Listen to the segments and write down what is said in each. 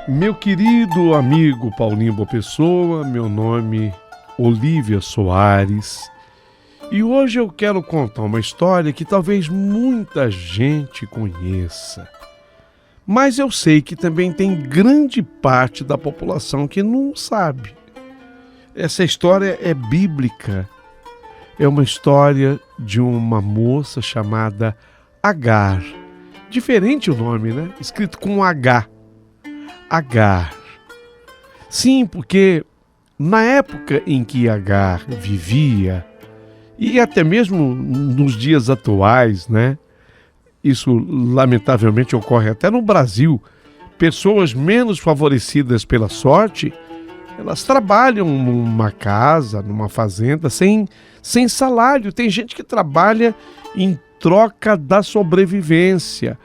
Meu querido amigo Paulinho Boa Pessoa, meu nome Olívia Soares, e hoje eu quero contar uma história que talvez muita gente conheça, mas eu sei que também tem grande parte da população que não sabe. Essa história é bíblica, é uma história de uma moça chamada Agar, diferente o nome, né? Escrito com H. Agar. Sim, porque na época em que Agar vivia, e até mesmo nos dias atuais, né? Isso lamentavelmente ocorre até no Brasil. Pessoas menos favorecidas pela sorte, elas trabalham numa casa, numa fazenda, sem salário. Tem gente que trabalha em troca da sobrevivência.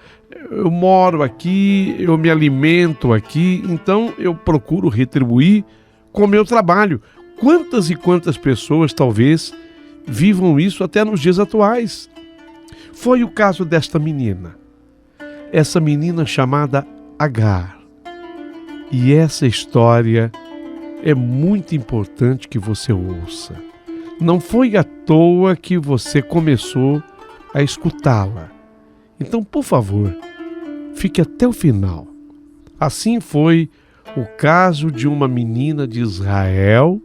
Eu moro aqui, eu me alimento aqui, então eu procuro retribuir com o meu trabalho. Quantas e quantas pessoas talvez vivam isso até nos dias atuais? Foi o caso desta menina, essa menina chamada Agar. E essa história é muito importante que você ouça. Não foi à toa que você começou a escutá-la. Então, por favor, fique até o final. Assim foi o caso de uma menina de Israel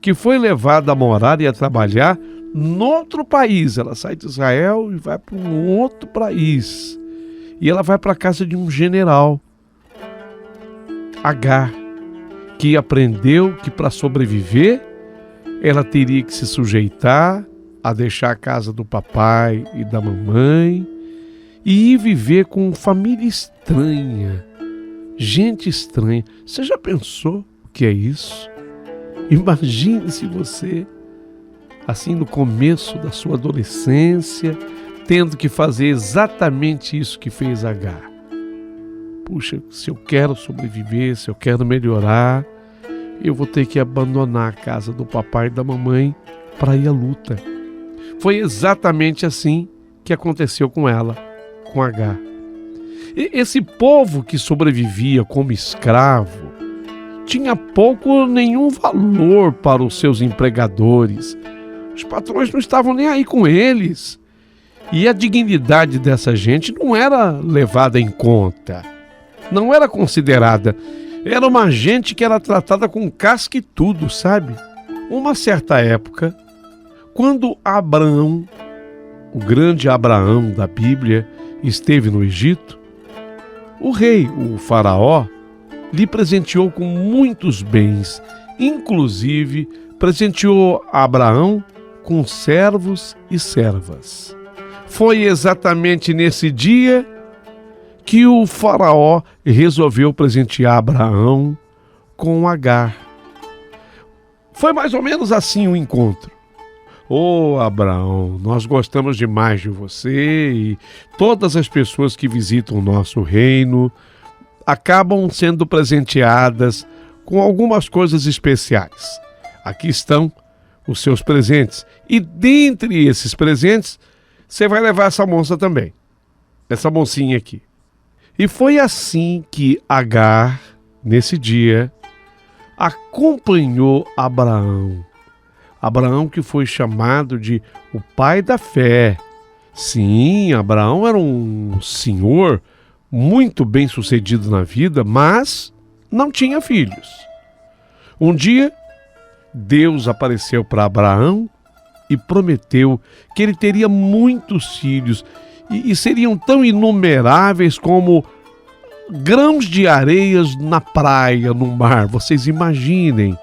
que foi levada a morar e a trabalhar noutro país. Ela sai de Israel e vai para um outro país. E ela vai para a casa de um general, Agar, que aprendeu que para sobreviver ela teria que se sujeitar a deixar a casa do papai e da mamãe e ir viver com família estranha, gente estranha. Você já pensou o que é isso? Imagine se você, assim no começo da sua adolescência, tendo que fazer exatamente isso que fez Agar. Puxa, se eu quero sobreviver, se eu quero melhorar, eu vou ter que abandonar a casa do papai e da mamãe para ir à luta. Foi exatamente assim que aconteceu com ela, com Agar. E esse povo que sobrevivia como escravo tinha pouco ou nenhum valor para os seus empregadores. Os patrões não estavam nem aí com eles. E a dignidade dessa gente não era levada em conta, não era considerada. Era uma gente que era tratada com casca e tudo, sabe? Uma certa época, quando Abraão, o grande Abraão da Bíblia, esteve no Egito, o rei, o faraó, lhe presenteou com muitos bens, inclusive presenteou Abraão com servos e servas. Foi exatamente nesse dia que o faraó resolveu presentear Abraão com Agar. Foi mais ou menos assim o encontro. Abraão, nós gostamos demais de você e todas as pessoas que visitam o nosso reino acabam sendo presenteadas com algumas coisas especiais. Aqui estão os seus presentes. E dentre esses presentes, você vai levar essa moça também. Essa mocinha aqui. E foi assim que Agar, nesse dia, acompanhou Abraão. Abraão que foi chamado de o pai da fé. Sim, Abraão era um senhor muito bem sucedido na vida, mas não tinha filhos. Um dia, Deus apareceu para Abraão e prometeu que ele teria muitos filhos e seriam tão inumeráveis como grãos de areias na praia, no mar. Vocês imaginem,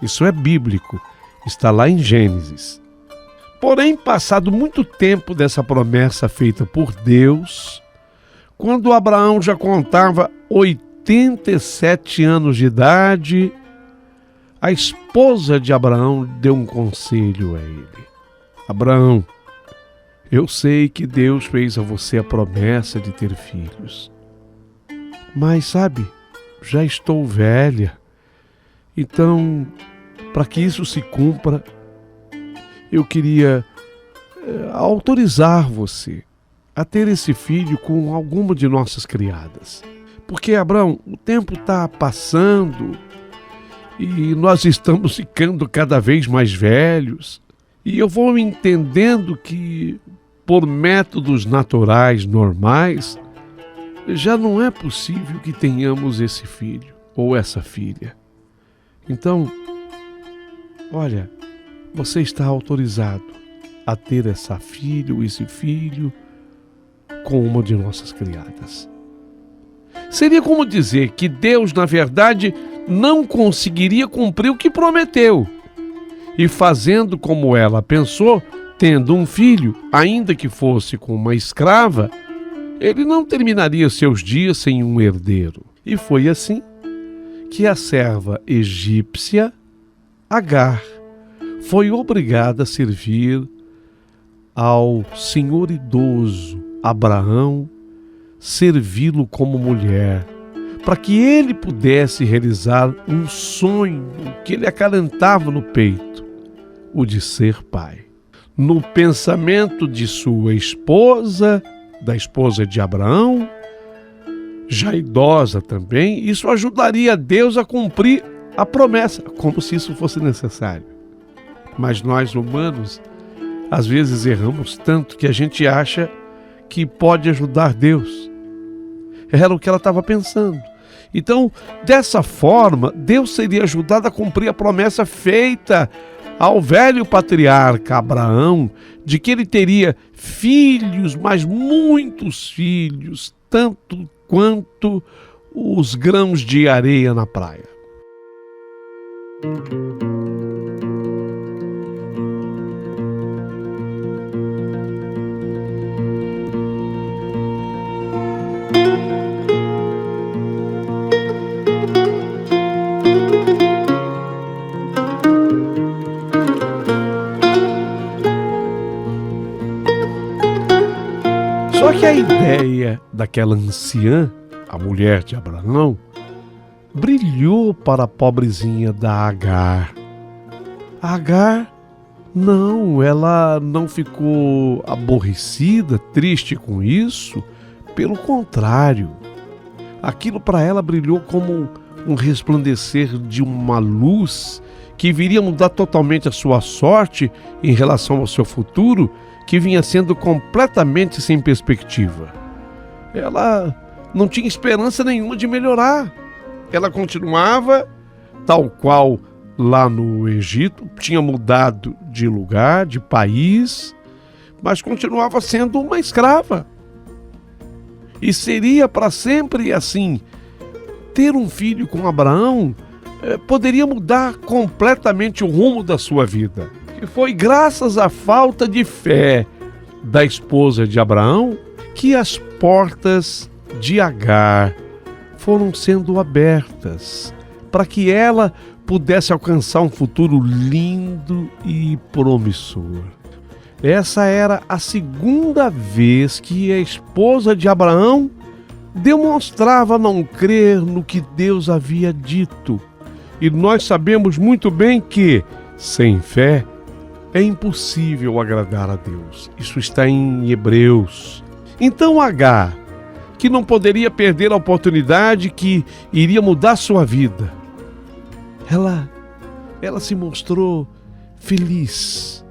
isso é bíblico, está lá em Gênesis. Porém, passado muito tempo dessa promessa feita por Deus, quando Abraão já contava 87 anos de idade, a esposa de Abraão deu um conselho a ele. Abraão, eu sei que Deus fez a você a promessa de ter filhos. Mas sabe, já estou velha. Então, para que isso se cumpra, eu queria autorizar você a ter esse filho com alguma de nossas criadas. Porque, Abraão, o tempo está passando e nós estamos ficando cada vez mais velhos. E eu vou entendendo que, por métodos naturais, normais, já não é possível que tenhamos esse filho ou essa filha. Então, olha, você está autorizado a ter essa filha ou esse filho com uma de nossas criadas. Seria como dizer que Deus, na verdade, não conseguiria cumprir o que prometeu. E fazendo como ela pensou, tendo um filho, ainda que fosse com uma escrava, ele não terminaria seus dias sem um herdeiro. E foi assim que a serva egípcia, Agar, foi obrigada a servir ao senhor idoso Abraão, servi-lo como mulher, para que ele pudesse realizar um sonho que ele acalentava no peito, o de ser pai. No pensamento de sua esposa, da esposa de Abraão, já idosa também, isso ajudaria Deus a cumprir a promessa, como se isso fosse necessário. Mas nós humanos, às vezes erramos tanto que a gente acha que pode ajudar Deus. Era o que ela estava pensando. Então, dessa forma, Deus seria ajudado a cumprir a promessa feita ao velho patriarca Abraão, de que ele teria filhos, mas muitos filhos, tanto quanto os grãos de areia na praia. Só que a ideia daquela anciã, a mulher de Abraão, brilhou para a pobrezinha da Agar. A Agar, não, ela não ficou aborrecida, triste com isso. Pelo contrário, aquilo para ela brilhou como um resplandecer de uma luz que viria mudar totalmente a sua sorte em relação ao seu futuro, que vinha sendo completamente sem perspectiva. Ela não tinha esperança nenhuma de melhorar. Ela continuava tal qual lá no Egito, tinha mudado de lugar, de país, mas continuava sendo uma escrava. E seria para sempre assim. Ter um filho com Abraão poderia mudar completamente o rumo da sua vida. E foi graças à falta de fé da esposa de Abraão que as portas de Agar foram sendo abertas para que ela pudesse alcançar um futuro lindo e promissor. Essa era a segunda vez que a esposa de Abraão demonstrava não crer no que Deus havia dito. E nós sabemos muito bem que, sem fé, é impossível agradar a Deus. Isso está em Hebreus. Então Agar, que não poderia perder a oportunidade que iria mudar sua vida, ela se mostrou feliz.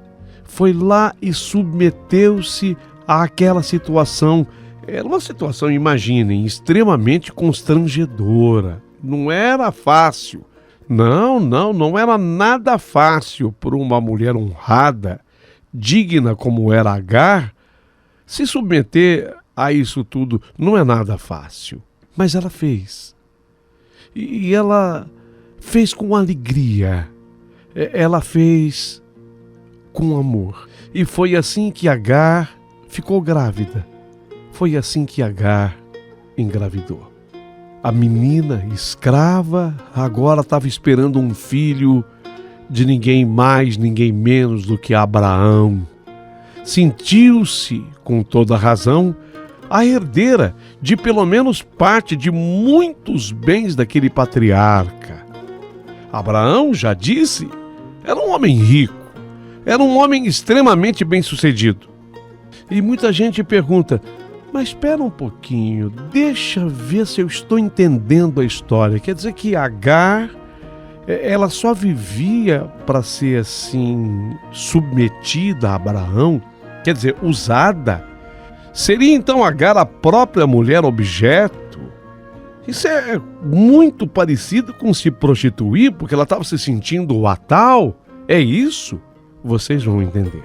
Foi lá e submeteu-se àquela situação. Era uma situação, imaginem, extremamente constrangedora. Não era fácil. Não era nada fácil para uma mulher honrada, digna como era Agar, se submeter a isso tudo. Não é nada fácil. Mas ela fez. E ela fez com alegria. Ela fez com amor. E foi assim que Agar ficou grávida. Foi assim que Agar engravidou. A menina escrava agora estava esperando um filho de ninguém mais, ninguém menos do que Abraão. Sentiu-se, com toda razão, a herdeira de pelo menos parte de muitos bens daquele patriarca. Abraão, já disse, era um homem rico, era um homem extremamente bem-sucedido. E muita gente pergunta, mas espera um pouquinho, deixa ver se eu estou entendendo a história. Quer dizer que Agar, ela só vivia para ser assim, submetida a Abraão? Quer dizer, usada? Seria então Agar a própria mulher objeto? Isso é muito parecido com se prostituir, porque ela estava se sentindo a tal. É isso? Vocês vão entender.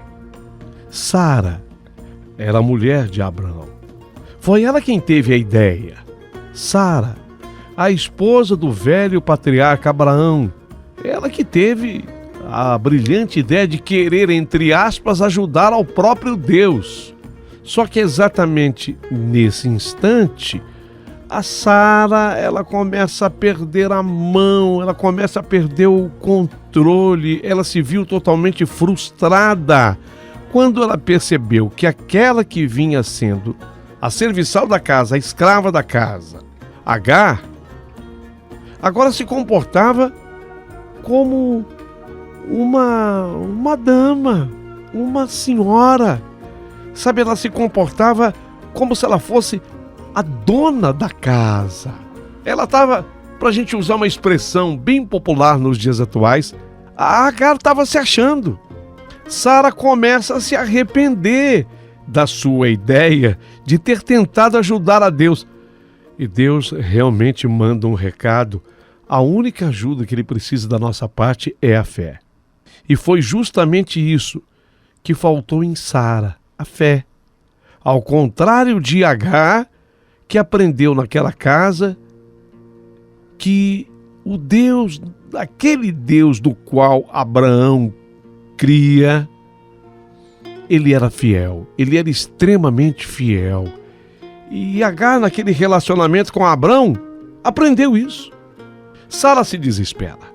Sara era a mulher de Abraão. Foi ela quem teve a ideia. Sara, a esposa do velho patriarca Abraão. Ela que teve a brilhante ideia de querer, entre aspas, ajudar ao próprio Deus. Só que exatamente nesse instante, a Sara, ela começa a perder a mão, ela começa a perder o controle, ela se viu totalmente frustrada quando ela percebeu que aquela que vinha sendo a serviçal da casa, a escrava da casa, Agar, agora se comportava como uma dama, uma senhora. Sabe, ela se comportava como se ela fosse a dona da casa. Ela estava, para a gente usar uma expressão bem popular nos dias atuais, a Agar estava se achando. Sara começa a se arrepender da sua ideia de ter tentado ajudar a Deus. E Deus realmente manda um recado. A única ajuda que Ele precisa da nossa parte é a fé. E foi justamente isso que faltou em Sara, a fé. Ao contrário de Agar, que aprendeu naquela casa que o Deus, aquele Deus do qual Abraão cria, ele era fiel, ele era extremamente fiel. E Agar, naquele relacionamento com Abraão, aprendeu isso. Sara se desespera.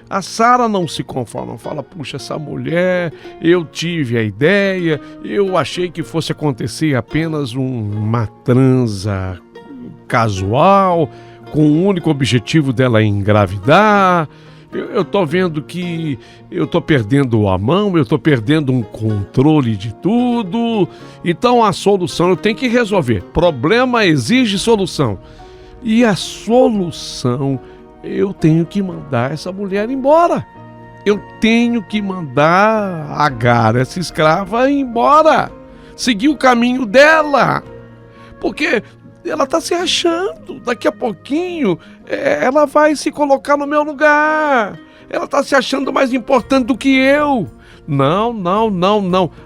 A Sara não se conforma, fala, puxa, essa mulher, eu tive a ideia, eu achei que fosse acontecer apenas uma transa casual, com o único objetivo dela engravidar. Eu tô vendo que eu tô perdendo a mão, eu tô perdendo um controle de tudo. Então a solução eu tenho que resolver. Problema exige solução. E a solução, eu tenho que mandar essa mulher embora. Eu tenho que mandar Agar, essa escrava, embora. Seguir o caminho dela. Porque ela está se achando. Daqui a pouquinho, ela vai se colocar no meu lugar. Ela está se achando mais importante do que eu. Não.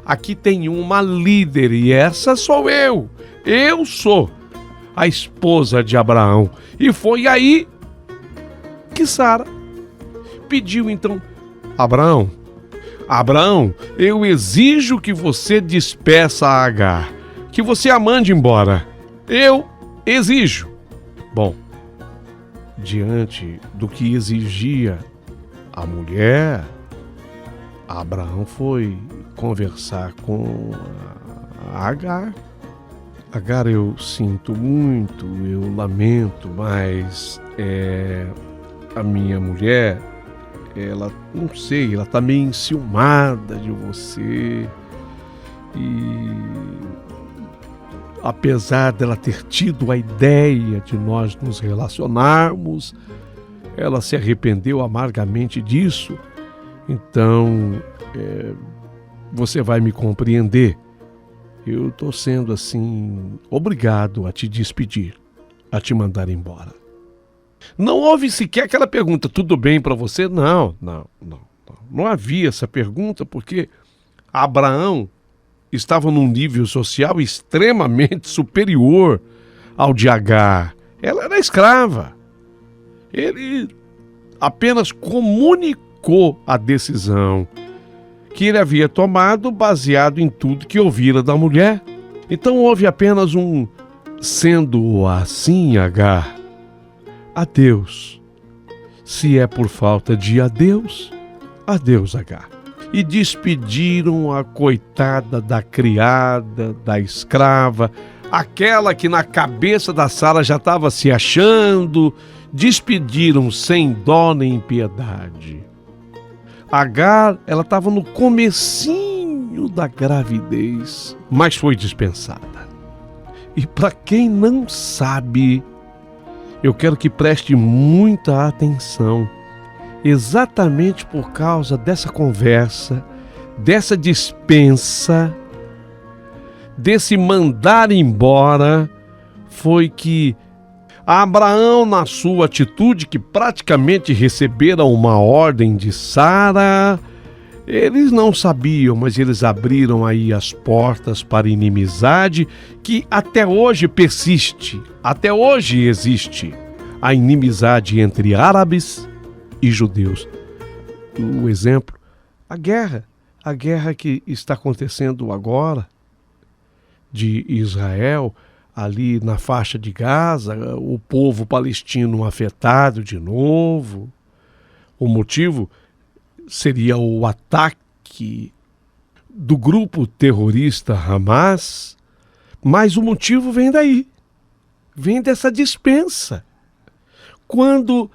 Aqui tem uma líder e essa sou eu. Eu sou a esposa de Abraão. E foi aí que Sara pediu então, Abraão, eu exijo que você despeça a Agar, que você a mande embora. Eu exijo. Bom, diante do que exigia a mulher, Abraão foi conversar com a Agar. Agar, eu sinto muito, eu lamento, mas a minha mulher, ela, não sei, ela tá meio enciumada de você. E apesar dela ter tido a ideia de nós nos relacionarmos, ela se arrependeu amargamente disso. Então, você vai me compreender. Eu estou sendo assim, obrigado a te despedir, a te mandar embora. Não houve sequer aquela pergunta, tudo bem para você? Não havia essa pergunta, porque Abraão estava num nível social extremamente superior ao de Agar. Ela era escrava. Ele apenas comunicou a decisão que ele havia tomado baseado em tudo que ouvira da mulher. Então houve apenas um sendo assim, Agar, adeus. Se é por falta de adeus, adeus, Agar. E despediram a coitada da criada, da escrava, aquela que na cabeça da Sara já estava se achando, despediram sem dó nem piedade. Agar, ela estava no comecinho da gravidez, mas foi dispensada. E para quem não sabe, eu quero que preste muita atenção, exatamente por causa dessa conversa, dessa dispensa, desse mandar embora, foi que Abraão, na sua atitude, que praticamente recebera uma ordem de Sara, eles não sabiam, mas eles abriram aí as portas para a inimizade que até hoje persiste, até hoje existe a inimizade entre árabes e judeus. O exemplo, a guerra que está acontecendo agora de Israel, ali na faixa de Gaza, o povo palestino afetado de novo. O motivo seria o ataque do grupo terrorista Hamas, mas o motivo vem daí, vem dessa dispensa. Quando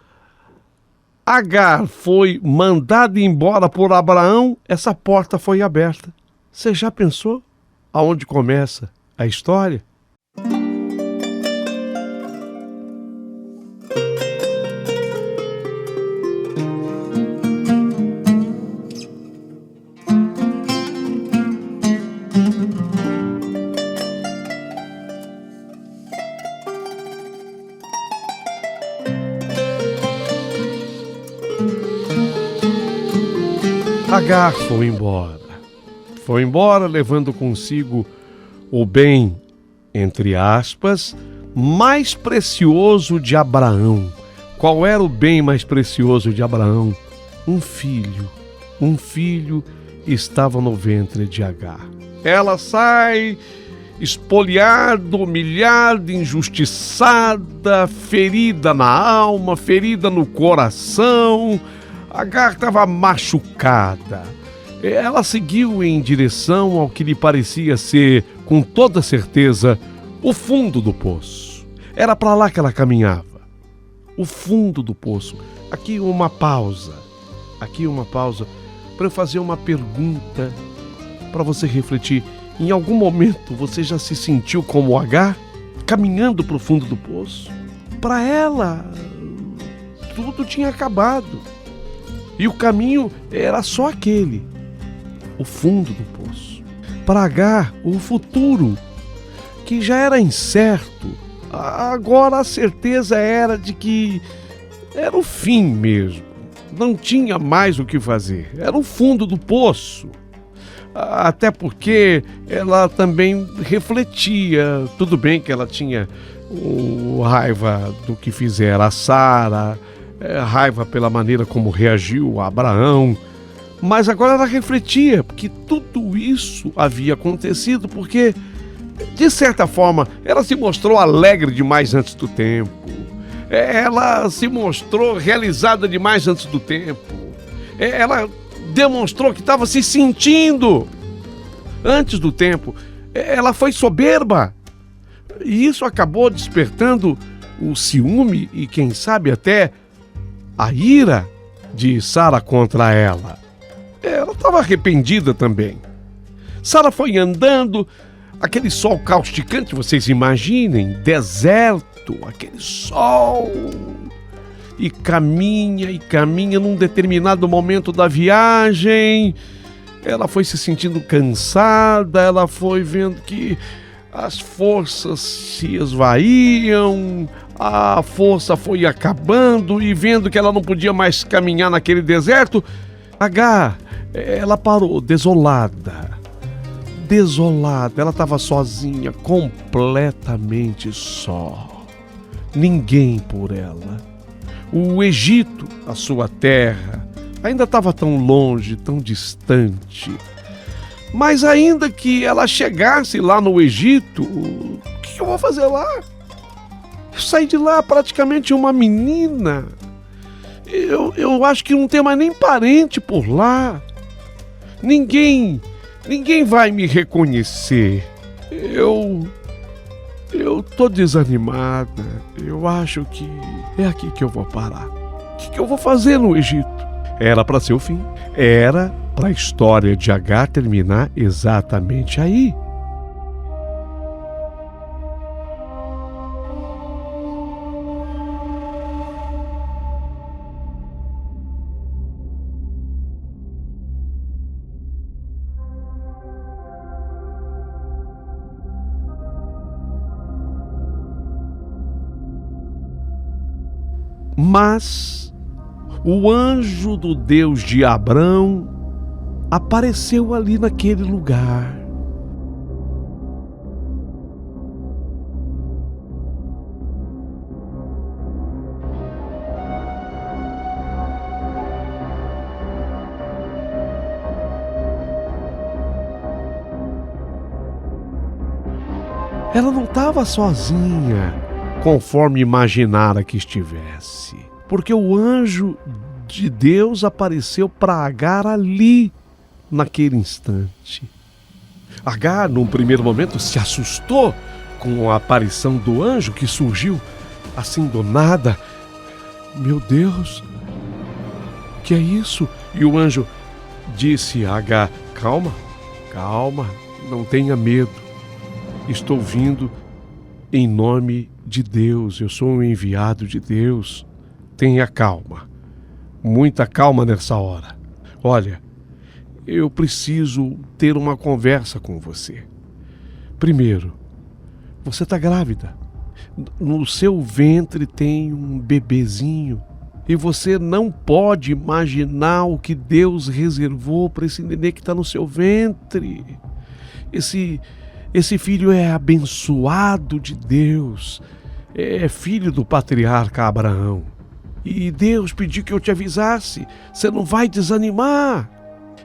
Agar foi mandada embora por Abraão, essa porta foi aberta. Você já pensou aonde começa a história? Agar foi embora. Foi embora levando consigo o bem, entre aspas, mais precioso de Abraão. Qual era o bem mais precioso de Abraão? Um filho. Um filho estava no ventre de Agar. Ela sai espoliada, humilhada, injustiçada, ferida na alma, ferida no coração. Agar estava machucada. Ela seguiu em direção ao que lhe parecia ser, com toda certeza, o fundo do poço. Era para lá que ela caminhava. O fundo do poço. Aqui uma pausa para eu fazer uma pergunta para você refletir. Em algum momento você já se sentiu como Agar, caminhando para o fundo do poço? Para ela, tudo tinha acabado. E o caminho era só aquele, o fundo do poço. Para Agar, o futuro, que já era incerto, agora a certeza era de que era o fim mesmo. Não tinha mais o que fazer, era o fundo do poço. Até porque ela também refletia, tudo bem que ela tinha raiva do que fizera a Sara, raiva pela maneira como reagiu a Abraão, mas agora ela refletia que tudo isso havia acontecido porque, de certa forma, ela se mostrou alegre demais antes do tempo, ela se mostrou realizada demais antes do tempo, ela demonstrou que estava se sentindo antes do tempo, ela foi soberba, e isso acabou despertando o ciúme e, quem sabe, até a ira de Sara contra ela. Ela estava arrependida também. Sara foi andando, aquele sol causticante, vocês imaginem, deserto, aquele sol. E caminha num determinado momento da viagem. Ela foi se sentindo cansada, ela foi vendo que as forças se esvaíam, a força foi acabando e vendo que ela não podia mais caminhar naquele deserto, Agar, ela parou desolada, ela estava sozinha, completamente só, ninguém por ela. O Egito, a sua terra, ainda estava tão longe, tão distante. Mas ainda que ela chegasse lá no Egito, o que eu vou fazer lá? Eu saí de lá praticamente uma menina. Eu acho que não tem mais nem parente por lá. Ninguém vai me reconhecer. eu tô desanimada. Eu acho que é aqui que eu vou parar. O que eu vou fazer no Egito? Era para ser o fim. Era para a história de Agar terminar exatamente aí. Mas o anjo do Deus de Abrão apareceu ali naquele lugar. Ela não estava sozinha, conforme imaginara que estivesse, porque o anjo de Deus apareceu para Agar ali, naquele instante. Agar, num primeiro momento, se assustou com a aparição do anjo que surgiu assim do nada. Meu Deus, o que é isso? E o anjo disse a Agar: calma, calma, não tenha medo. Estou vindo em nome de Deus, eu sou um enviado de Deus. Tenha calma, muita calma nessa hora. Olha, eu preciso ter uma conversa com você. Primeiro, você está grávida. No seu ventre tem um bebezinho. E você não pode imaginar o que Deus reservou para esse nenê que está no seu ventre. Esse filho é abençoado de Deus. É filho do patriarca Abraão. E Deus pediu que eu te avisasse. Você não vai desanimar.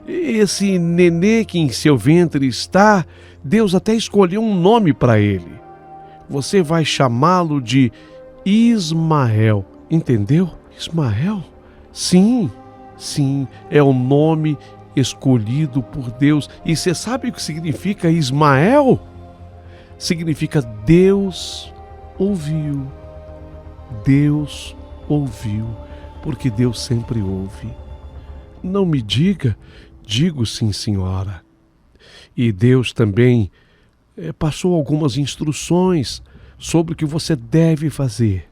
Esse nenê que em seu ventre está, Deus até escolheu um nome para ele. Você vai chamá-lo de Ismael. Entendeu? Ismael? Sim, é o nome escolhido por Deus. E você sabe o que significa Ismael? Significa Deus ouviu. Deus ouviu, porque Deus sempre ouve. Não me diga, digo sim, senhora. E Deus também passou algumas instruções sobre o que você deve fazer.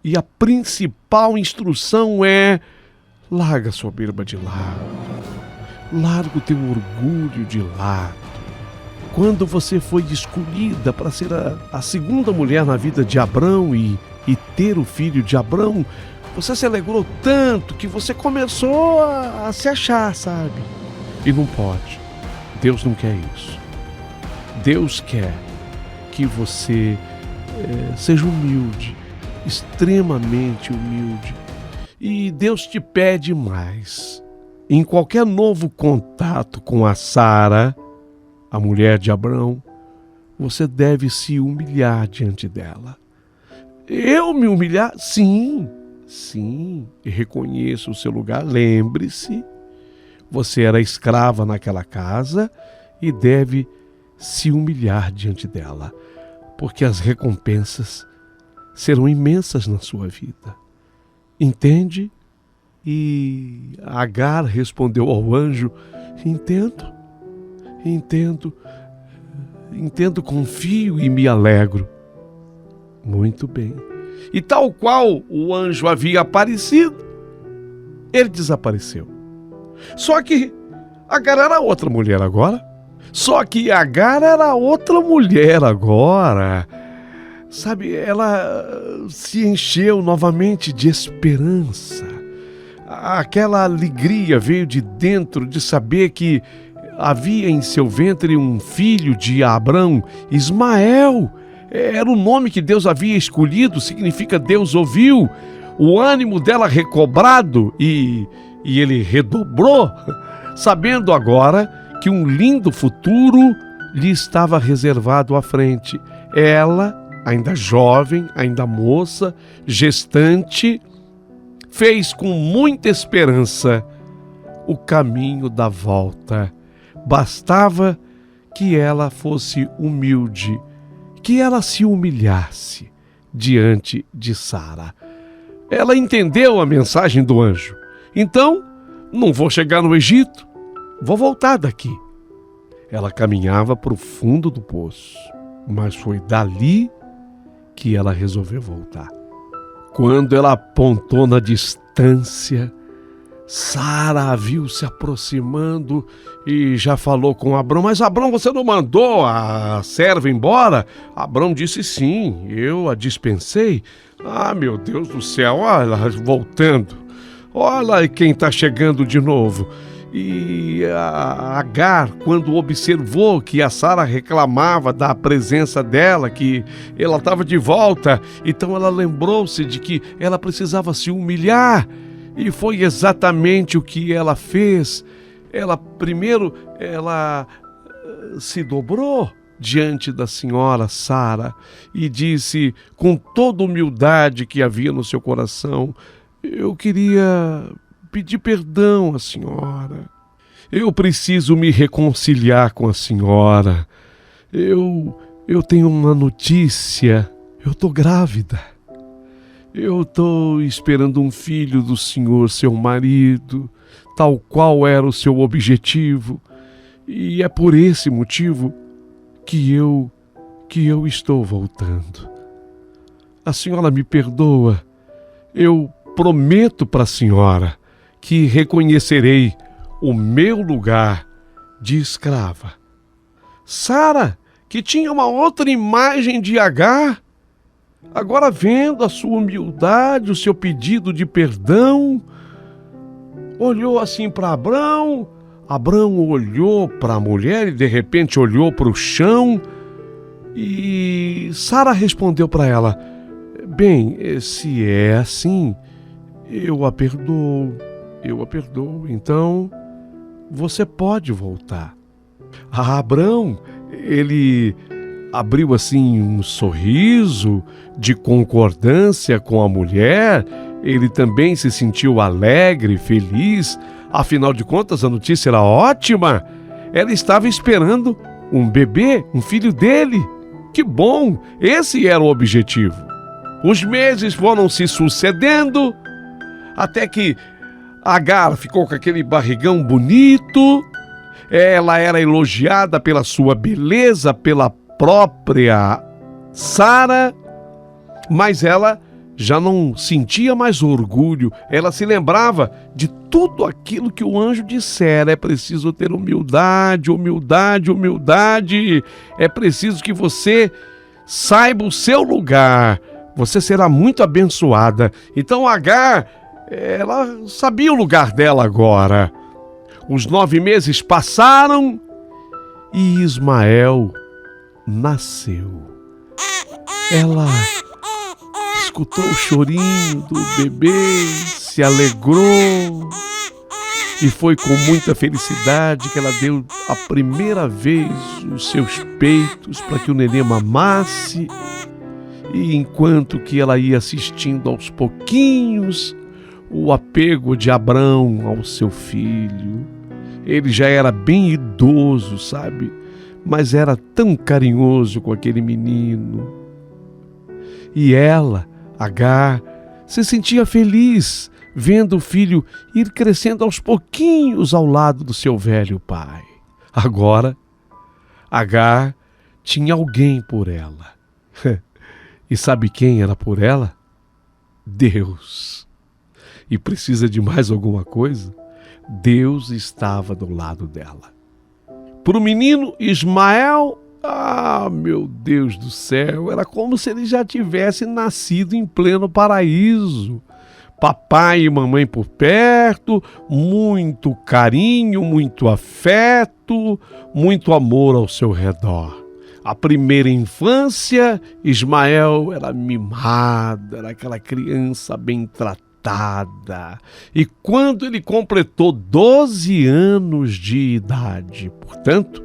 E a principal instrução é: larga sua soberba de lado. Larga o teu orgulho de lado. Quando você foi escolhida para ser a segunda mulher na vida de Abrão e ter o filho de Abrão, você se alegrou tanto que você começou a se achar, sabe? E não pode. Deus não quer isso. Deus quer que você seja humilde, extremamente humilde. E Deus te pede mais. Em qualquer novo contato com a Sara, a mulher de Abrão, você deve se humilhar diante dela. Eu me humilhar? Sim, e reconheço o seu lugar. Lembre-se, você era escrava naquela casa e deve se humilhar diante dela, porque as recompensas serão imensas na sua vida. Entende? E Agar respondeu ao anjo: entendo, confio e me alegro. Muito bem. E tal qual o anjo havia aparecido, ele desapareceu. Só que Agar era outra mulher agora. Sabe, ela se encheu novamente de esperança. Aquela alegria veio de dentro de saber que havia em seu ventre um filho de Abrão, Ismael. Era o nome que Deus havia escolhido, significa Deus ouviu. O ânimo dela recobrado e ele redobrou, sabendo agora que um lindo futuro lhe estava reservado à frente. Ela, ainda jovem, ainda moça, gestante, fez com muita esperança o caminho da volta. Bastava que ela fosse humilde, que ela se humilhasse diante de Sara. Ela entendeu a mensagem do anjo. Então, não vou chegar no Egito, vou voltar daqui. Ela caminhava para o fundo do poço, mas foi dali que ela resolveu voltar. Quando ela apontou na distância, Sara a viu se aproximando e já falou com Abrão. Mas Abrão, você não mandou a serva embora? Abrão disse sim, eu a dispensei. Ah, meu Deus do céu, olha ela voltando. Olha quem está chegando de novo. E a Agar, quando observou que a Sara reclamava da presença dela, que ela estava de volta, então ela lembrou-se de que ela precisava se humilhar. E foi exatamente o que ela fez. Ela se dobrou diante da senhora Sara e disse com toda a humildade que havia no seu coração: eu queria pedir perdão à senhora. Eu preciso me reconciliar com a senhora. Eu tenho uma notícia. Eu estou grávida. Eu estou esperando um filho do senhor, seu marido, tal qual era o seu objetivo. E é por esse motivo que eu estou voltando. A senhora me perdoa. Eu prometo para a senhora que reconhecerei o meu lugar de escrava. Sara, que tinha uma outra imagem de Agar, agora vendo a sua humildade, o seu pedido de perdão, olhou assim para Abrão. Abrão olhou para a mulher e de repente olhou para o chão. E Sara respondeu para ela: bem, se é assim, eu a perdoo. Então, você pode voltar. Abrão, ele abriu assim um sorriso de concordância com a mulher. Ele também se sentiu alegre, feliz. Afinal de contas, a notícia era ótima. Ela estava esperando um bebê, um filho dele. Que bom! Esse era o objetivo. Os meses foram se sucedendo até que Agar ficou com aquele barrigão bonito. Ela era elogiada pela sua beleza, pela própria Sara, mas ela já não sentia mais orgulho. Ela se lembrava de tudo aquilo que o anjo dissera: é preciso ter humildade, humildade, humildade. É preciso que você saiba o seu lugar. Você será muito abençoada. Então Agar, ela sabia o lugar dela agora. Os 9 meses passaram e Ismael nasceu. Ela escutou o chorinho do bebê, se alegrou e foi com muita felicidade que ela deu a primeira vez os seus peitos para que o neném mamasse. E enquanto que ela ia assistindo aos pouquinhos o apego de Abrão ao seu filho, ele já era bem idoso, sabe? Mas era tão carinhoso com aquele menino. E ela, Agar, se sentia feliz vendo o filho ir crescendo aos pouquinhos ao lado do seu velho pai. Agora, Agar tinha alguém por ela. E sabe quem era por ela? Deus. E precisa de mais alguma coisa? Deus estava do lado dela. Para o menino Ismael, meu Deus do céu, era como se ele já tivesse nascido em pleno paraíso. Papai e mamãe por perto, muito carinho, muito afeto, muito amor ao seu redor. A primeira infância, Ismael era mimado, era aquela criança bem tratada. E quando ele completou 12 anos de idade, portanto,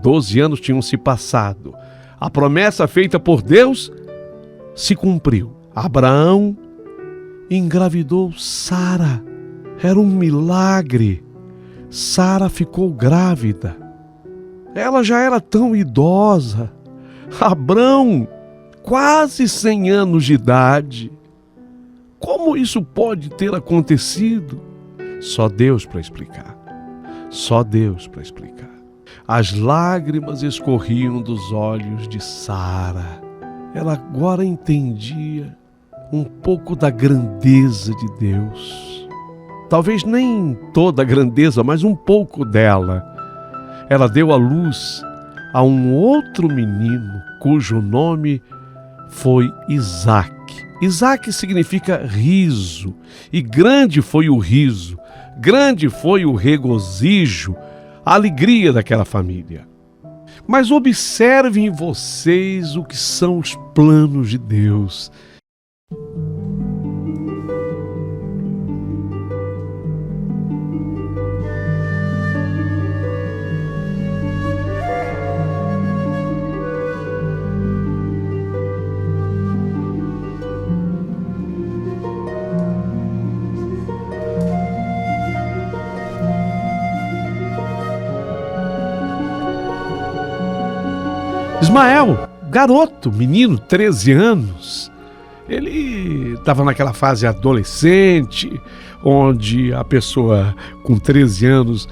12 anos tinham se passado, a promessa feita por Deus se cumpriu. Abraão engravidou Sara. Era um milagre. Sara ficou grávida. Ela já era tão idosa. Abrão, quase 100 anos de idade. Como isso pode ter acontecido? Só Deus para explicar. Só Deus para explicar. As lágrimas escorriam dos olhos de Sara. Ela agora entendia um pouco da grandeza de Deus. Talvez nem toda a grandeza, mas um pouco dela. Ela deu à luz a um outro menino, cujo nome foi Isaque. Isaque significa riso, e grande foi o riso, grande foi o regozijo, a alegria daquela família. Mas observem vocês o que são os planos de Deus. Ismael, garoto, menino, 13 anos, ele estava naquela fase adolescente, onde a pessoa com 13 anos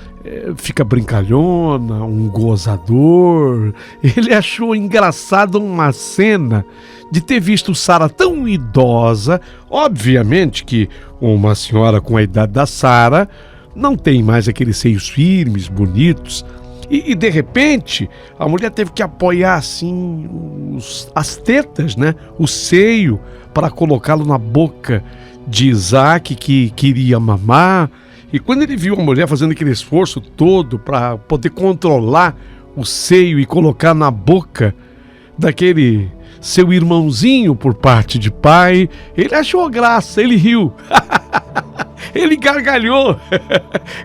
fica brincalhona, um gozador. Ele achou engraçado uma cena de ter visto Sara tão idosa. Obviamente que uma senhora com a idade da Sara não tem mais aqueles seios firmes, bonitos. E de repente, a mulher teve que apoiar assim as tetas, né? O seio, para colocá-lo na boca de Isaque, que queria mamar. E quando ele viu a mulher fazendo aquele esforço todo para poder controlar o seio e colocar na boca daquele seu irmãozinho por parte de pai, ele achou graça, ele riu. Ele gargalhou.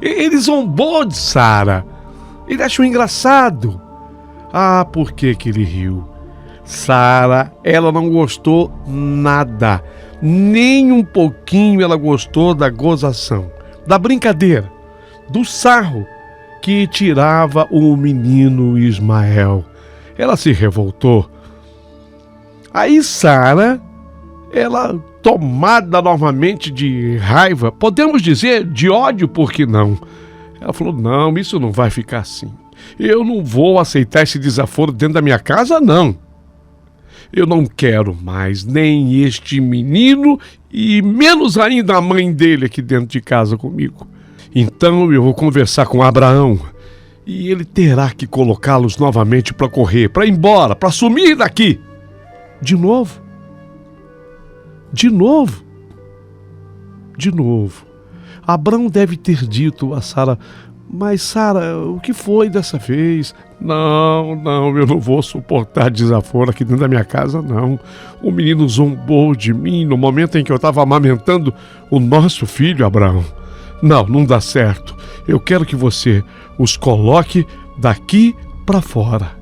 Ele zombou de Sara. Ele achou engraçado. Ah, por que ele riu? Sara, ela não gostou nada. Nem um pouquinho ela gostou da gozação, da brincadeira, do sarro que tirava o menino Ismael. Ela se revoltou. Aí Sara, ela, tomada novamente de raiva, podemos dizer de ódio, por que não? Ela falou, não, isso não vai ficar assim. Eu não vou aceitar esse desaforo dentro da minha casa, não. Eu não quero mais nem este menino e menos ainda a mãe dele aqui dentro de casa comigo. Então eu vou conversar com Abraão e ele terá que colocá-los novamente para correr, para ir embora, para sumir daqui. De novo. De novo. De novo. Abrão deve ter dito a Sara, mas Sara, o que foi dessa vez? Não, eu não vou suportar desaforo aqui dentro da minha casa, não. O menino zombou de mim no momento em que eu estava amamentando o nosso filho, Abraão. Não dá certo. Eu quero que você os coloque daqui para fora.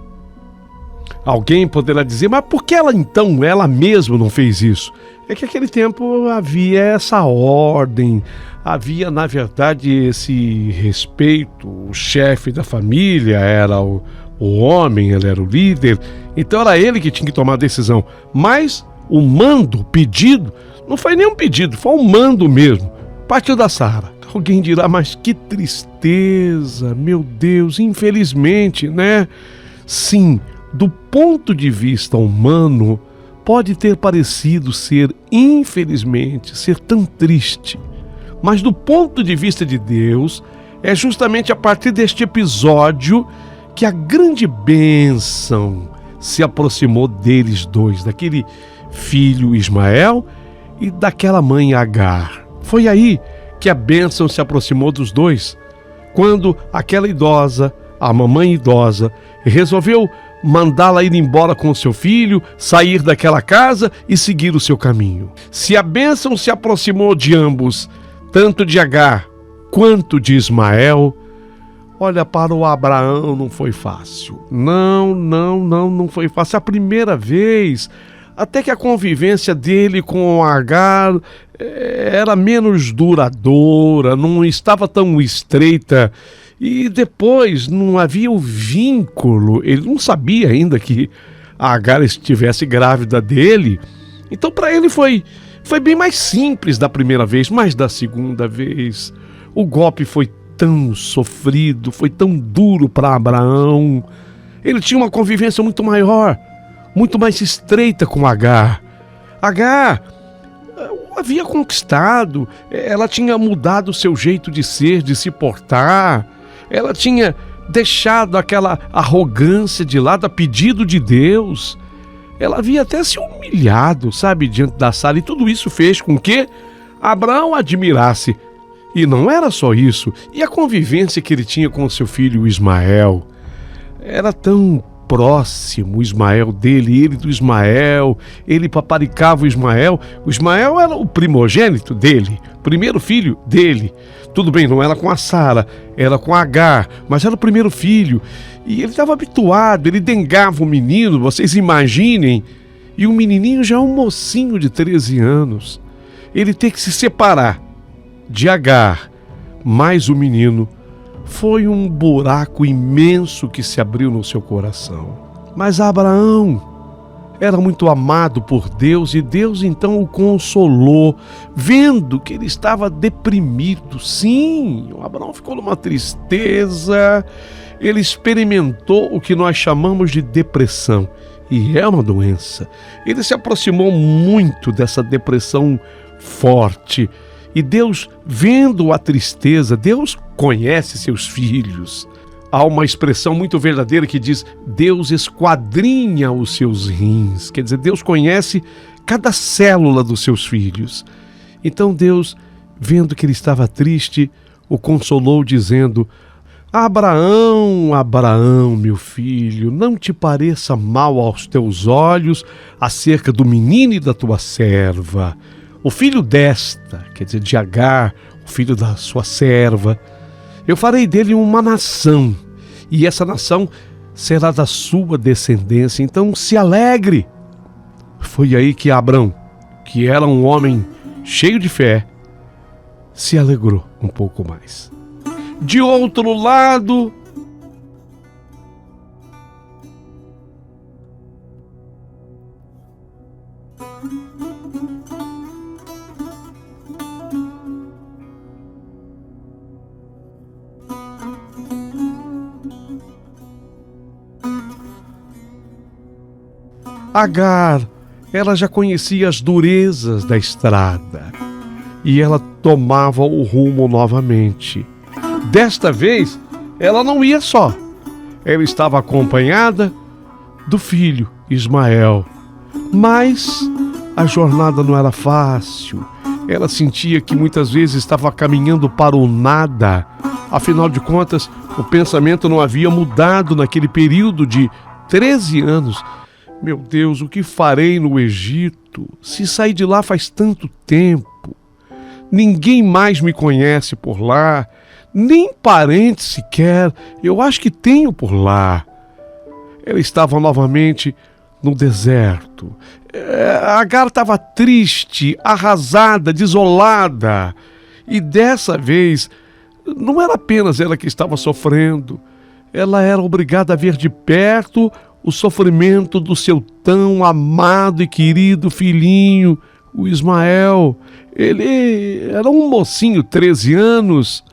Alguém poderá dizer, mas por que ela mesma não fez isso? É que naquele tempo havia essa ordem, havia na verdade esse respeito. O chefe da família era o homem, ele era o líder, então era ele que tinha que tomar a decisão. Mas o mando, o pedido, não foi nem um pedido, foi um mando mesmo. Partiu da Sara. Alguém dirá, mas que tristeza, meu Deus, infelizmente, né? Sim, do ponto de vista humano, pode ter parecido ser, infelizmente, ser tão triste. Mas do ponto de vista de Deus, é justamente a partir deste episódio que a grande bênção se aproximou deles dois, daquele filho Ismael e daquela mãe Agar. Foi aí que a bênção se aproximou dos dois, quando aquela idosa, a mamãe idosa, resolveu mandá-la ir embora com seu filho, sair daquela casa e seguir o seu caminho. Se a bênção se aproximou de ambos, tanto de Agar quanto de Ismael, olha, para o Abraão não foi fácil. Não foi fácil. A primeira vez, até que a convivência dele com Agar era menos duradoura, não estava tão estreita. E depois não havia o vínculo, ele não sabia ainda que a Agar estivesse grávida dele. Então para ele foi bem mais simples da primeira vez, mas da segunda vez o golpe foi tão sofrido, foi tão duro para Abraão. Ele tinha uma convivência muito maior, muito mais estreita com Agar. Agar o havia conquistado, ela tinha mudado o seu jeito de ser, de se portar, ela tinha deixado aquela arrogância de lado a pedido de Deus. Ela havia até se humilhado, sabe, diante da Sara, e tudo isso fez com que Abraão admirasse. E não era só isso, e a convivência que ele tinha com seu filho Ismael. Era tão próximo, o Ismael dele, ele do Ismael, ele paparicava o Ismael era o primogênito dele, primeiro filho dele. Tudo bem, não era com a Sara, era com a Agar, mas era o primeiro filho. E ele estava habituado, ele dengava o menino, vocês imaginem, e o menininho já é um mocinho de 13 anos. Ele tem que se separar de Agar, mas o menino, foi um buraco imenso que se abriu no seu coração. Mas Abraão era muito amado por Deus e Deus então o consolou, vendo que ele estava deprimido. Sim, o Abraão ficou numa tristeza, ele experimentou o que nós chamamos de depressão, e é uma doença. Ele se aproximou muito dessa depressão forte, e Deus, vendo a tristeza, Deus conhece seus filhos. Há uma expressão muito verdadeira que diz: Deus esquadrinha os seus rins. Quer dizer, Deus conhece cada célula dos seus filhos. Então Deus, vendo que ele estava triste, o consolou dizendo: Abraão, Abraão, meu filho, não te pareça mal aos teus olhos acerca do menino e da tua serva. O filho desta, quer dizer, de Agar, o filho da sua serva, eu farei dele uma nação, e essa nação será da sua descendência, então se alegre. Foi aí que Abrão, que era um homem cheio de fé, se alegrou um pouco mais. De outro lado, Agar, ela já conhecia as durezas da estrada e ela tomava o rumo novamente. Desta vez, ela não ia só. Ela estava acompanhada do filho Ismael. Mas a jornada não era fácil. Ela sentia que muitas vezes estava caminhando para o nada. Afinal de contas, o pensamento não havia mudado naquele período de 13 anos. Meu Deus, o que farei no Egito? Se saí de lá faz tanto tempo. Ninguém mais me conhece por lá, nem parente sequer, eu acho que tenho por lá. Ela estava novamente no deserto. Agar estava triste, arrasada, desolada. E dessa vez, não era apenas ela que estava sofrendo. Ela era obrigada a ver de perto o sofrimento do seu tão amado e querido filhinho, o Ismael. Ele era um mocinho, 13 anos,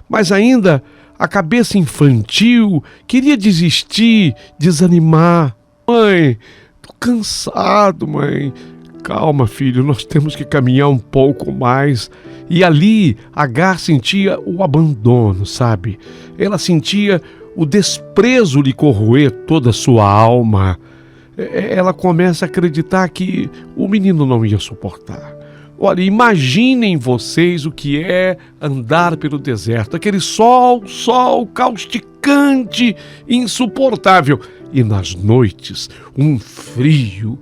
mas ainda a cabeça infantil queria desistir, desanimar. Mãe, tô cansado, mãe. Calma, filho, nós temos que caminhar um pouco mais. E ali, Agar sentia o abandono, sabe? Ela sentia o desprezo lhe corroer toda a sua alma. Ela começa a acreditar que o menino não ia suportar. Olha, imaginem vocês o que é andar pelo deserto. Aquele sol causticante, insuportável. E nas noites, um frio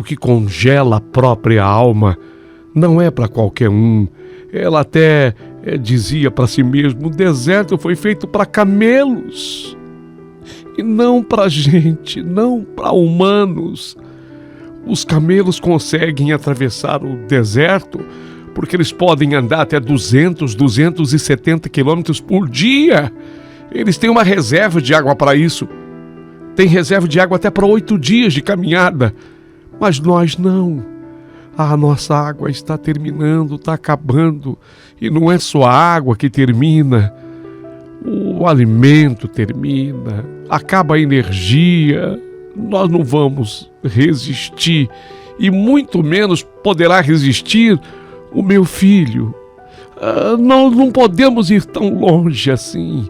que congela a própria alma. Não é para qualquer um. Ela até dizia para si mesma: o deserto foi feito para camelos e não para gente, não para humanos. Os camelos conseguem atravessar o deserto porque eles podem andar até 270 quilômetros por dia. Eles têm uma reserva de água para isso. tem reserva de água até para 8 dias de caminhada. Mas nós não. A nossa água está terminando, está acabando. E não é só a água que termina. O alimento termina, acaba a energia. Nós não vamos resistir. E muito menos poderá resistir o meu filho. Nós não podemos ir tão longe assim.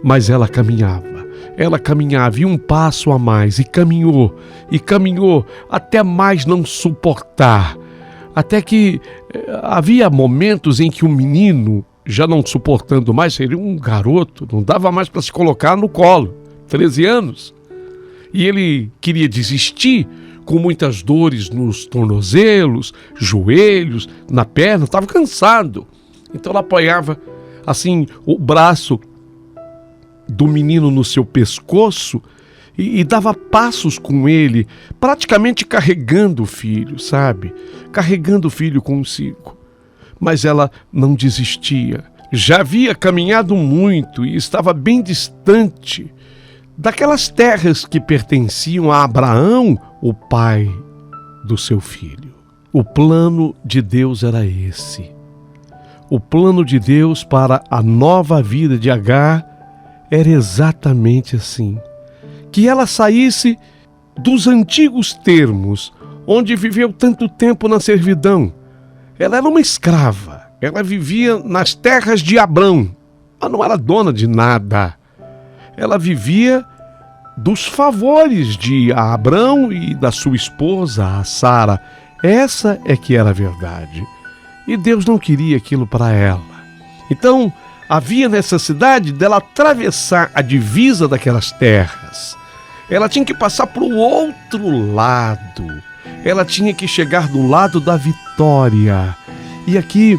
Mas ela caminhava, e um passo a mais, e caminhou, até mais não suportar. Até que havia momentos em que o menino, já não suportando mais, seria um garoto, não dava mais para se colocar no colo, 13 anos. E ele queria desistir, com muitas dores nos tornozelos, joelhos, na perna, estava cansado. Então ela apoiava assim o braço do menino no seu pescoço e dava passos com ele, praticamente carregando o filho, sabe? Carregando o filho consigo. Mas ela não desistia. Já havia caminhado muito e estava bem distante daquelas terras que pertenciam a Abraão, o pai do seu filho. O plano de Deus era esse. O plano de Deus para a nova vida de Agar era exatamente assim. Que ela saísse dos antigos termos, onde viveu tanto tempo na servidão. Ela era uma escrava. Ela vivia nas terras de Abrão. Ela não era dona de nada. Ela vivia dos favores de Abrão e da sua esposa, a Sara. Essa é que era a verdade. E Deus não queria aquilo para ela. Então, havia necessidade dela atravessar a divisa daquelas terras. Ela tinha que passar para o outro lado. Ela tinha que chegar do lado da vitória. E aqui,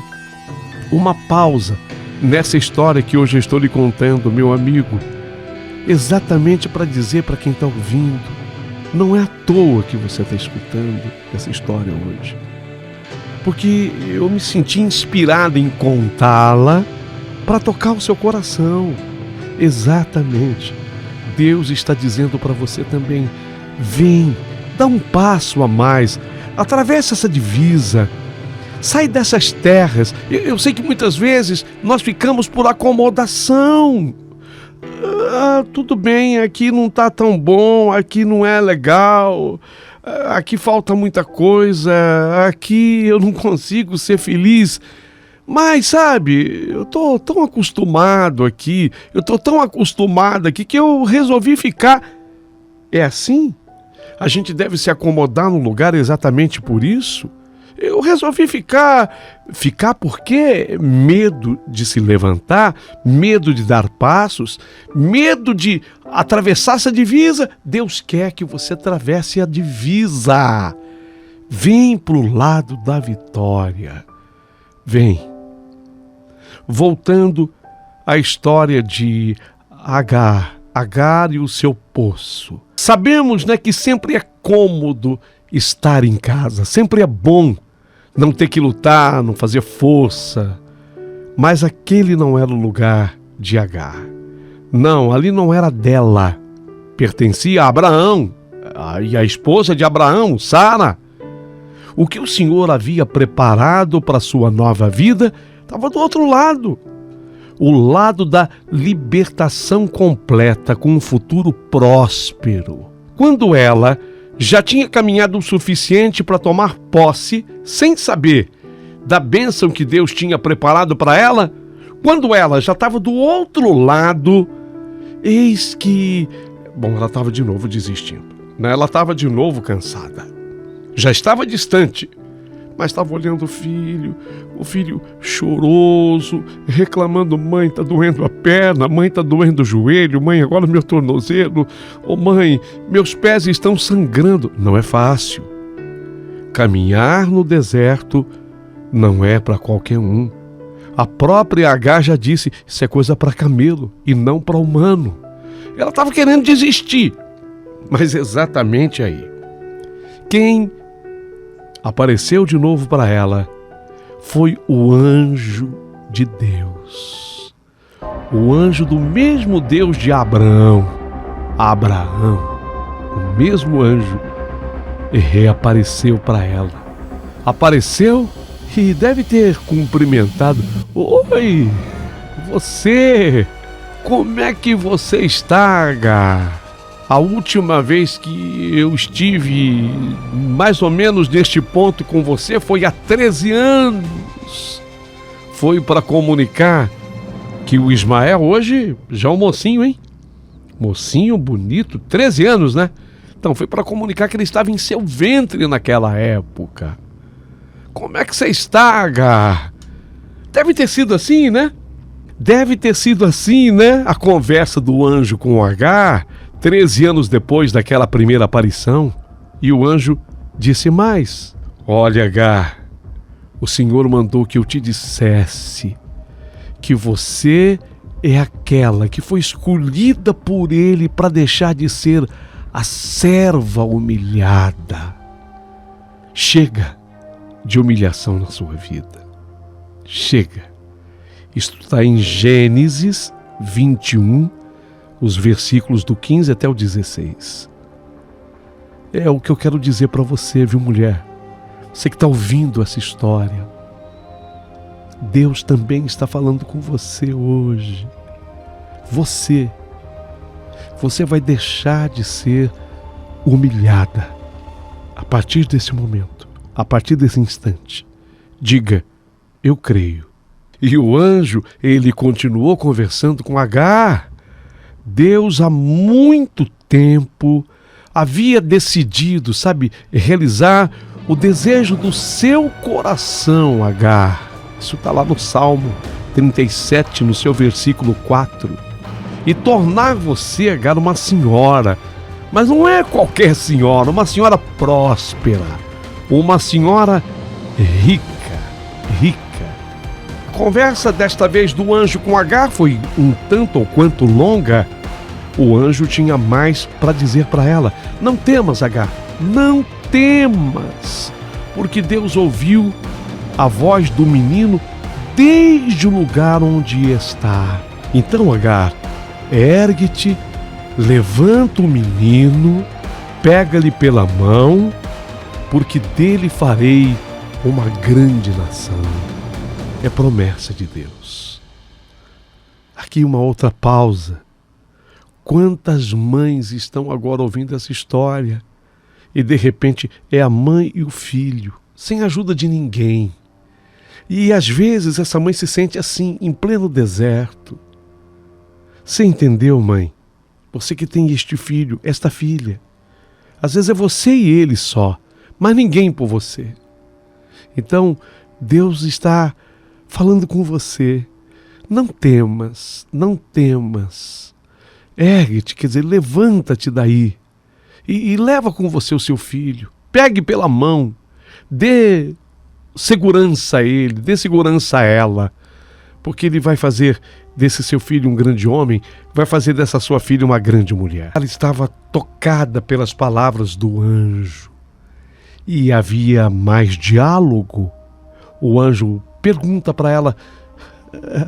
uma pausa nessa história que hoje eu estou lhe contando, meu amigo, exatamente para dizer para quem está ouvindo, não é à toa que você está escutando essa história hoje. Porque eu me senti inspirado em contá-la para tocar o seu coração. Exatamente. Deus está dizendo para você também, vem, dá um passo a mais, atravessa essa divisa, sai dessas terras. Eu sei que muitas vezes nós ficamos por acomodação. Tudo bem, aqui não está tão bom, aqui não é legal, aqui falta muita coisa, aqui eu não consigo ser feliz. Mas, sabe, eu tô tão acostumado aqui, que eu resolvi ficar. É assim? A gente deve se acomodar num lugar exatamente por isso? Eu resolvi ficar. Ficar por quê? Medo de se levantar, medo de dar passos, medo de atravessar essa divisa. Deus quer que você atravesse a divisa. Vem pro lado da vitória. Vem. Voltando à história de Agar e o seu poço. Sabemos, né, que sempre é cômodo estar em casa, sempre é bom não ter que lutar, não fazer força. Mas aquele não era o lugar de Agar. Não, ali não era dela. Pertencia a Abraão e a esposa de Abraão, Sara. O que o Senhor havia preparado para a sua nova vida estava do outro lado. O lado da libertação completa, com um futuro próspero. Quando ela já tinha caminhado o suficiente para tomar posse, sem saber da bênção que Deus tinha preparado para ela, quando ela já estava do outro lado, eis que... ela estava de novo desistindo, né? Ela estava de novo cansada. Já estava distante, mas estava olhando o filho choroso, reclamando, mãe, está doendo a perna, mãe, está doendo o joelho, mãe, agora meu tornozelo, mãe, meus pés estão sangrando. Não é fácil. Caminhar no deserto não é para qualquer um. A própria Agar já disse, isso é coisa para camelo e não para humano. Ela estava querendo desistir, mas exatamente aí, quem apareceu de novo para ela foi o anjo de Deus. O anjo do mesmo Deus de Abraão. mesmo anjo reapareceu para ela. Apareceu e deve ter cumprimentado. Oi, você! Como é que você está, Agar? A última vez que eu estive mais ou menos neste ponto com você foi há 13 anos. Foi para comunicar que o Ismael hoje já é um mocinho, hein? Mocinho bonito, 13 anos, né? Então foi para comunicar que ele estava em seu ventre naquela época. Como é que você está, Agar? Deve ter sido assim, né? Deve ter sido assim, né? A conversa do anjo com o Agar, 13 anos depois daquela primeira aparição. E o anjo disse mais: olha, Agar, o Senhor mandou que eu te dissesse que você é aquela que foi escolhida por Ele para deixar de ser a serva humilhada. Chega de humilhação na sua vida. Chega. Isto está em Gênesis 21, os versículos do 15 até o 16. É o que eu quero dizer para você, viu, mulher? Você que está ouvindo essa história. Deus também está falando com você hoje. Você vai deixar de ser humilhada a partir desse momento, a partir desse instante. Diga, eu creio. E o anjo, ele continuou conversando com Agar. Deus há muito tempo havia decidido, realizar o desejo do seu coração, Agar. Isso está lá no Salmo 37, no seu versículo 4. E tornar você, Agar, uma senhora. Mas não é qualquer senhora, uma senhora próspera. Uma senhora rica. A conversa desta vez do anjo com Agar foi um tanto ou quanto longa. O anjo tinha mais para dizer para ela. Não temas, Agar, não temas, porque Deus ouviu a voz do menino desde o lugar onde está. Então, Agar, ergue-te, levanta o menino, pega-lhe pela mão, porque dele farei uma grande nação. É promessa de Deus. Aqui uma outra pausa. Quantas mães estão agora ouvindo essa história e de repente é a mãe e o filho, sem ajuda de ninguém. E às vezes essa mãe se sente assim, em pleno deserto. Você entendeu, mãe? Você que tem este filho, esta filha. Às vezes é você e ele só, mas ninguém por você. Então, Deus está falando com você. Não temas, não temas. Ergue-te, quer dizer, levanta-te daí e leva com você o seu filho. Pegue pela mão, dê segurança a ele, dê segurança a ela, porque ele vai fazer desse seu filho um grande homem, vai fazer dessa sua filha uma grande mulher. Ela estava tocada pelas palavras do anjo e havia mais diálogo. O anjo pergunta para ela: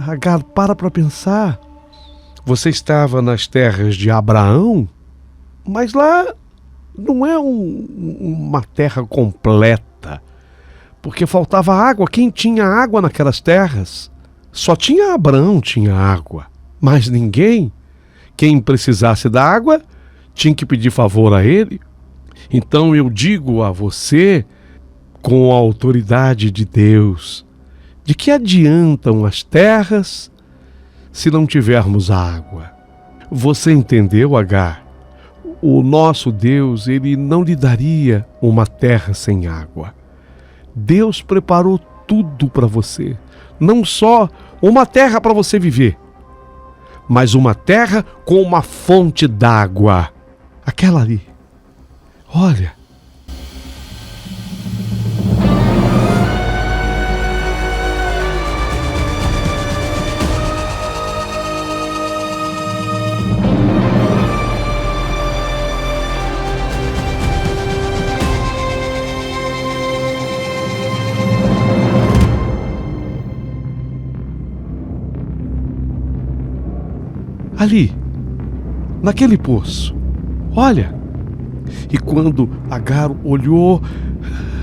Agar, para pensar. Você estava nas terras de Abraão, mas lá não é uma terra completa, porque faltava água. Quem tinha água naquelas terras? Só tinha Abraão, tinha água, mas ninguém. Quem precisasse da água tinha que pedir favor a ele. Então eu digo a você, com a autoridade de Deus, de que adiantam as terras se não tivermos água? Você entendeu, Agar? O nosso Deus, ele não lhe daria uma terra sem água. Deus preparou tudo para você. Não só uma terra para você viver, mas uma terra com uma fonte d'água. Aquela ali. Olha. Ali, naquele poço. Olha, E quando Agar olhou,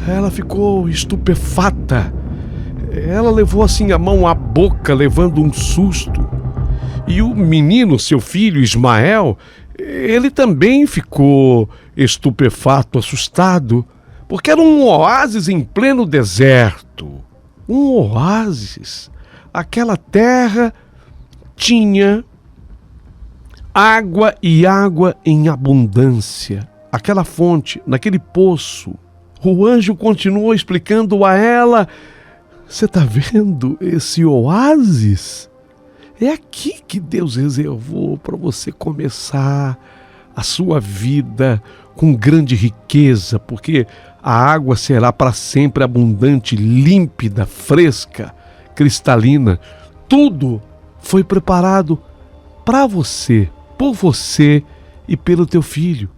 ela ficou estupefata. Ela levou assim a mão à boca, levando um susto. E o menino, seu filho Ismael, ele também ficou estupefato, assustado, porque era um oásis em pleno deserto. Um oásis. Aquela terra tinha água e água em abundância. Aquela fonte, naquele poço. O anjo continuou explicando a ela: você está vendo esse oásis? É aqui que Deus reservou para você começar a sua vida com grande riqueza, porque a água será para sempre abundante, límpida, fresca, cristalina. Tudo foi preparado para você, por você e pelo teu filho.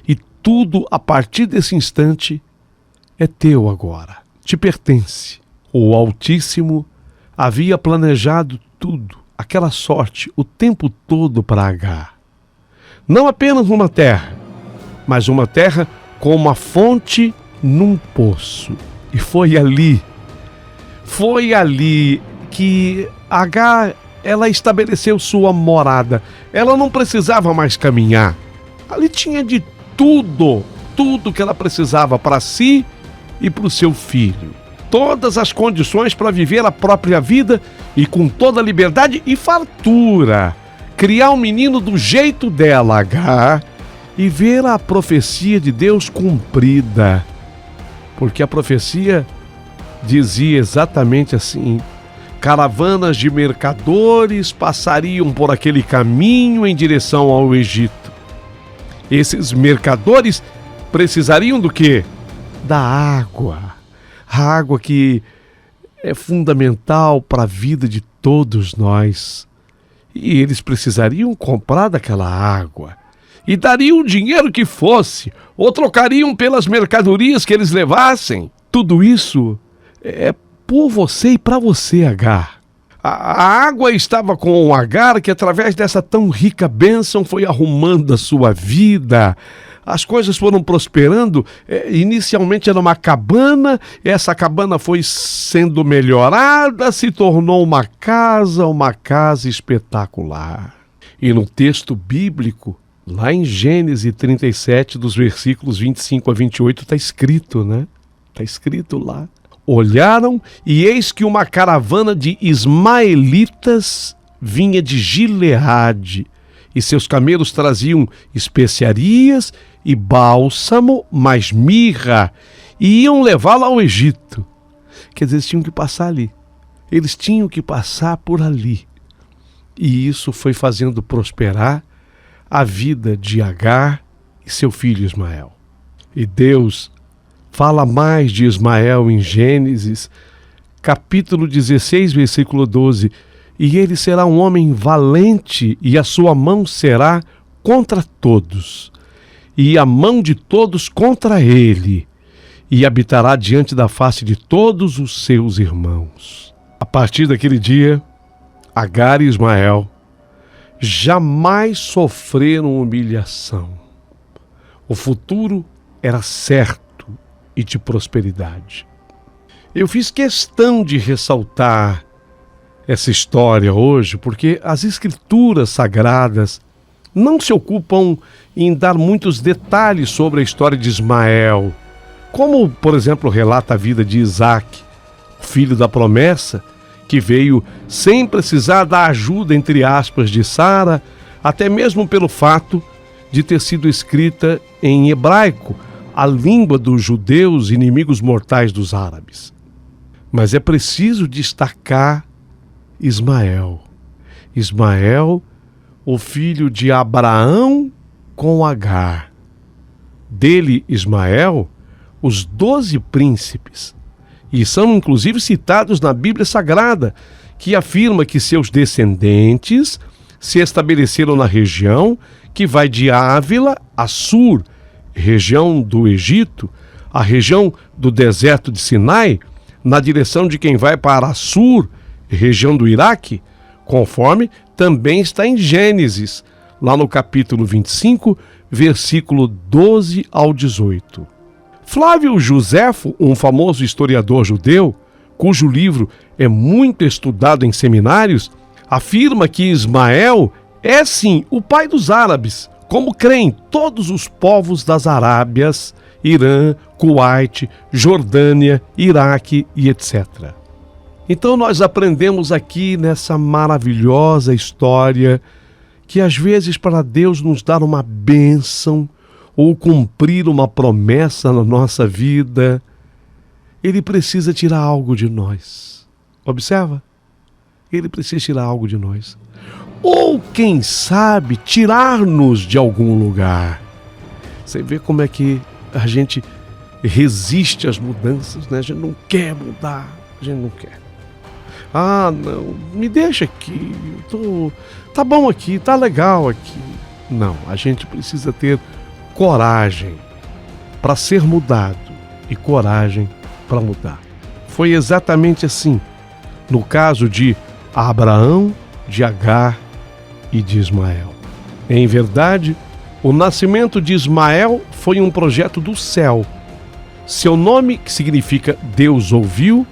E tudo a partir desse instante é teu agora, te pertence. O Altíssimo havia planejado tudo, aquela sorte, o tempo todo para Agar. Não apenas uma terra, mas uma terra com uma fonte num poço. E foi ali que Agar, ela estabeleceu sua morada. Ela não precisava mais caminhar. Ali tinha de tudo que ela precisava para si e para o seu filho. Todas as condições para viver a própria vida e com toda a liberdade e fartura. Criar um menino do jeito dela, Agar, e ver a profecia de Deus cumprida. Porque a profecia dizia exatamente assim: caravanas de mercadores passariam por aquele caminho em direção ao Egito. Esses mercadores precisariam do quê? Da água. A água que é fundamental para a vida de todos nós. E eles precisariam comprar daquela água. E dariam o dinheiro que fosse, ou trocariam pelas mercadorias que eles levassem. Tudo isso é por você e para você, Agar. A água estava com Agar, que através dessa tão rica bênção foi arrumando a sua vida. As coisas foram prosperando. Inicialmente era uma cabana, essa cabana foi sendo melhorada, se tornou uma casa espetacular. E no texto bíblico, lá em Gênesis 37, dos versículos 25 a 28, está escrito, né? Está escrito lá. Olharam e eis que uma caravana de ismaelitas vinha de Gileade, e seus camelos traziam especiarias e bálsamo, mais mirra, e iam levá-la ao Egito. Quer dizer, eles tinham que passar ali. Eles tinham que passar por ali. E isso foi fazendo prosperar a vida de Agar e seu filho Ismael. E Deus fala mais de Ismael em Gênesis, capítulo 16, versículo 12. E ele será um homem valente, e a sua mão será contra todos, e a mão de todos contra ele, e habitará diante da face de todos os seus irmãos. A partir daquele dia, Agar e Ismael jamais sofreram humilhação. O futuro era certo e de prosperidade. Eu fiz questão de ressaltar essa história hoje, porque as escrituras sagradas não se ocupam em dar muitos detalhes sobre a história de Ismael, como, por exemplo, relata a vida de Isaac, filho da promessa, que veio sem precisar da ajuda, entre aspas, de Sara, até mesmo pelo fato de ter sido escrita em hebraico, a língua dos judeus, inimigos mortais dos árabes. Mas é preciso destacar Ismael, o filho de Abraão com Agar. Dele, Ismael, os 12 príncipes, e são inclusive citados na Bíblia Sagrada, que afirma que seus descendentes se estabeleceram na região que vai de Ávila a Sur, região do Egito, a região do deserto de Sinai, na direção de quem vai para Assur, região do Iraque, conforme também está em Gênesis, lá no capítulo 25, versículo 12 ao 18. Flávio Joséfo, um famoso historiador judeu, cujo livro é muito estudado em seminários, afirma que Ismael é sim o pai dos árabes, como creem todos os povos das Arábias, Irã, Kuwait, Jordânia, Iraque e etc. Então nós aprendemos aqui nessa maravilhosa história que às vezes para Deus nos dar uma bênção ou cumprir uma promessa na nossa vida, Ele precisa tirar algo de nós. Observa? Ele precisa tirar algo de nós. Ou, quem sabe, tirar-nos de algum lugar. Você vê como é que a gente resiste às mudanças, né? A gente não quer mudar, a gente não quer. Ah, não, me deixa aqui, tá bom aqui, tá legal aqui. Não, a gente precisa ter coragem para ser mudado e coragem para mudar. Foi exatamente assim no caso de Abraão, de Agar e de Ismael. Em verdade, o nascimento de Ismael foi um projeto do céu. Seu nome, que significa Deus ouviu,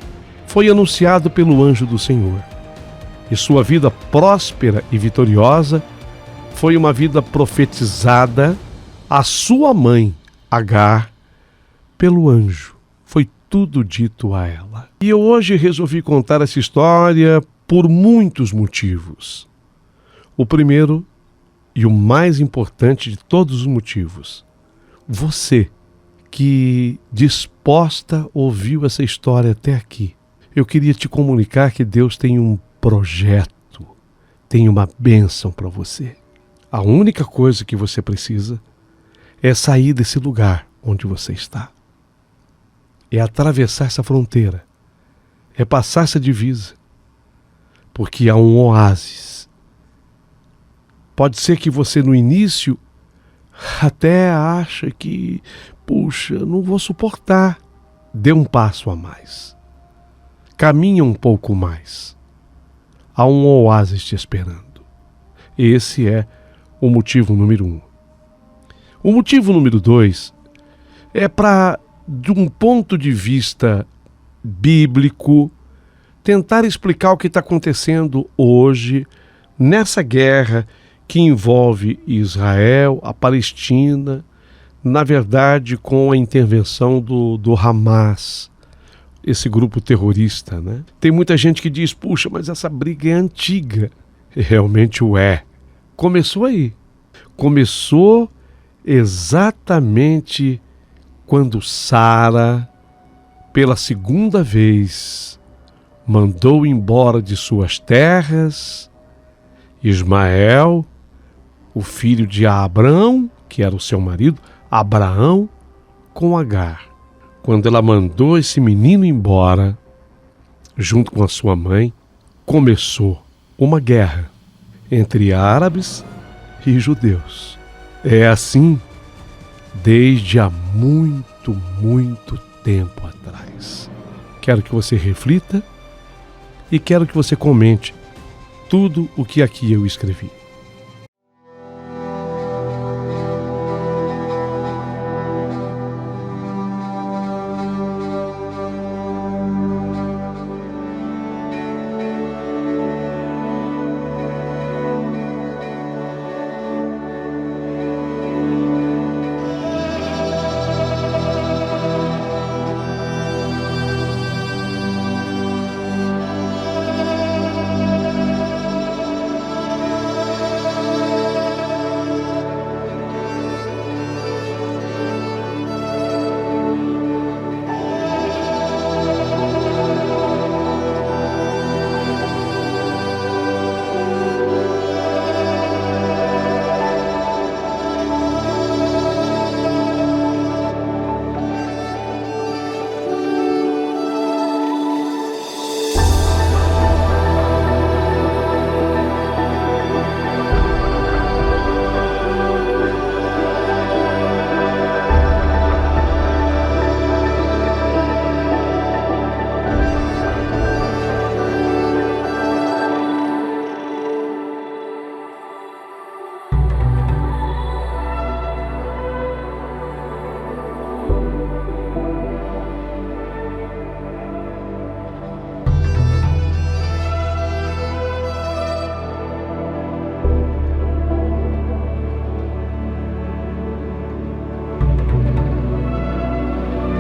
foi anunciado pelo anjo do Senhor. E sua vida próspera e vitoriosa foi uma vida profetizada à sua mãe, Agar, pelo anjo. Foi tudo dito a ela. E eu hoje resolvi contar essa história por muitos motivos. O primeiro e o mais importante de todos os motivos: você que disposta ouviu essa história até aqui, eu queria te comunicar que Deus tem um projeto, tem uma bênção para você. A única coisa que você precisa é sair desse lugar onde você está. É atravessar essa fronteira, é passar essa divisa, porque há um oásis. Pode ser que você no início até acha que, puxa, não vou suportar. Dê um passo a mais. Caminhe um pouco mais. Há um oásis te esperando. Esse é o motivo número 1. O motivo número 2 é para, de um ponto de vista bíblico, tentar explicar o que está acontecendo hoje nessa guerra que envolve Israel, a Palestina, na verdade com a intervenção do Hamas, esse grupo terrorista, né? Tem muita gente que diz, puxa, mas essa briga é antiga. E realmente o é. Começou aí. Começou exatamente quando Sara, pela segunda vez, mandou embora de suas terras Ismael, o filho de Abraão, que era o seu marido, Abraão, com Agar. Quando ela mandou esse menino embora, junto com a sua mãe, começou uma guerra entre árabes e judeus. É assim desde há muito, muito tempo atrás. Quero que você reflita e quero que você comente tudo o que aqui eu escrevi.